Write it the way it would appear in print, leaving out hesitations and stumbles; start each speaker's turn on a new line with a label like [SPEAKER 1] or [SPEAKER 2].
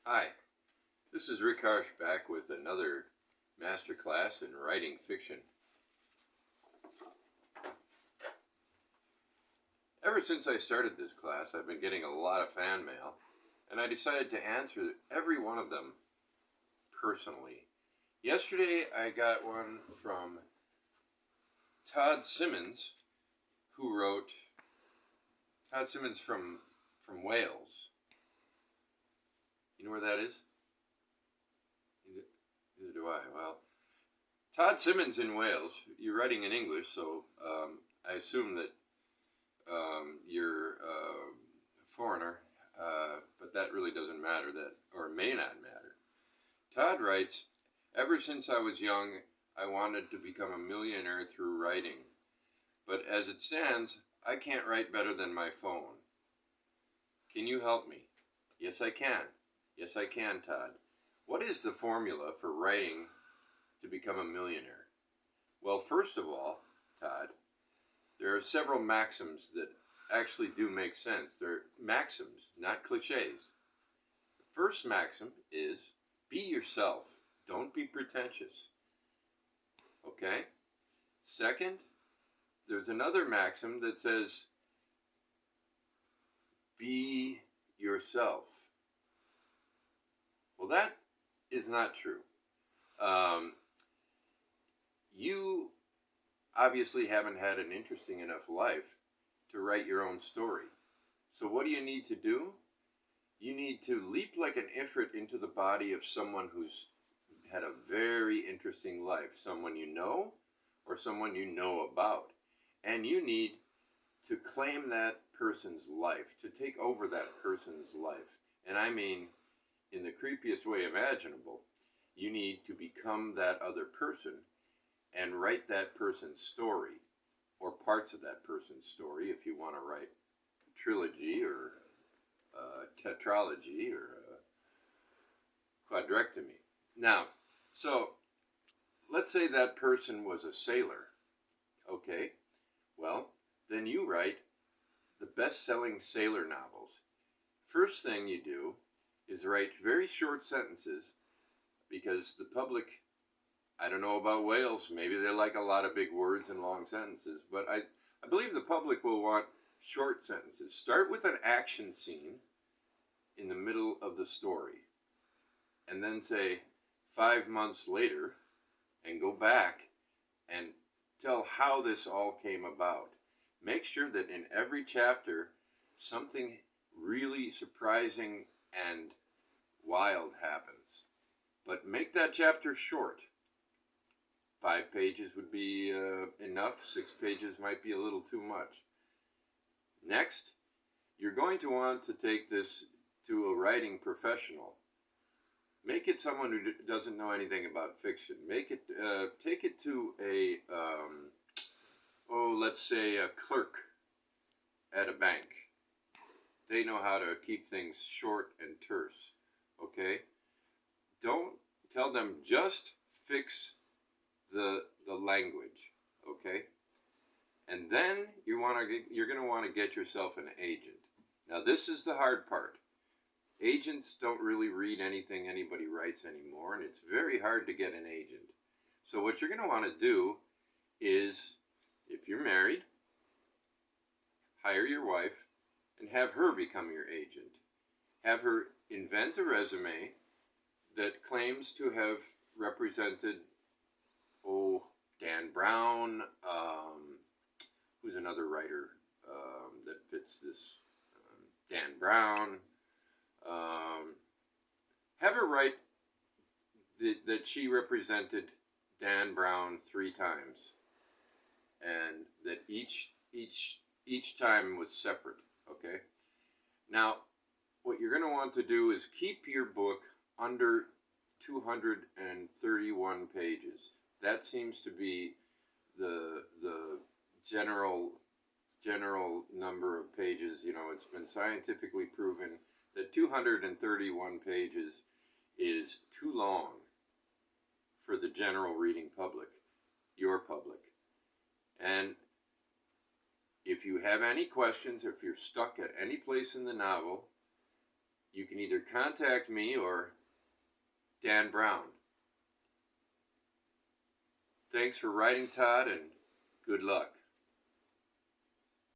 [SPEAKER 1] Hi, this is Rick Harsch back with another masterclass in writing fiction. Ever since I started this class, I've been getting a lot of fan mail, and I decided to answer every one of them personally. Yesterday, I got one from Todd Simmons, who wrote, Todd Simmons from Wales. You know where that is? Neither do I. Well, Todd Simmons in Wales. You're writing in English, so I assume that you're a foreigner, but that really doesn't matter. That or may not matter. Todd writes, "Ever since I was young, I wanted to become a millionaire through writing, but as it stands, I can't write better than my phone. Can you help me?" Yes, I can. Yes, I can, Todd. What is the formula for writing to become a millionaire? Well, first of all, Todd, there are several maxims that actually do make sense. They're maxims, not cliches. The first maxim is be yourself. Don't be pretentious. Okay? Second, there's another maxim that says be yourself. Well, that is not true. You obviously haven't had an interesting enough life to write your own story. So what do you need to do? You need to leap like an ifrit into the body of someone who's had a very interesting life, someone you know or someone you know about. And you need to claim that person's life, to take over that person's life. And I mean, in the creepiest way imaginable, you need to become that other person and write that person's story, or parts of that person's story if you want to write a trilogy or a tetralogy or a quadrectomy. Now, so let's say that person was a sailor. Okay, well, then you write the best-selling sailor novels. First thing you do is write very short sentences, because the public, I don't know about Wales, maybe they like a lot of big words and long sentences, but I believe the public will want short sentences. Start with an action scene in the middle of the story, and then say 5 months later, and go back and tell how this all came about. Make sure that in every chapter, something really surprising and wild happens. But make that chapter short. 5 pages would be enough. 6 pages might be a little too much. Next, you're going to want to take this to a writing professional. Make it someone who doesn't know anything about fiction. Make it, take it to a, let's say a clerk at a bank. They know how to keep things short and terse. Okay? Don't tell them just fix the language, okay? And then you're going to want to get yourself an agent. Now, this is the hard part. Agents don't really read anything anybody writes anymore, and it's very hard to get an agent. So what you're going to want to do is, if you're married, hire your wife and have her become your agent. Have her invent a resume that claims to have represented, Dan Brown, who's another writer that fits this, Dan Brown. Have her write that she represented Dan Brown 3 times, and that each time was separate. Okay. Now, what you're going to want to do is keep your book under 231 pages. That seems to be the general number of pages. You know, it's been scientifically proven that 231 pages is too long for the general reading public, your public. And if you have any questions, if you're stuck at any place in the novel, you can either contact me or Dan Brown. Thanks for writing, Todd, and good luck.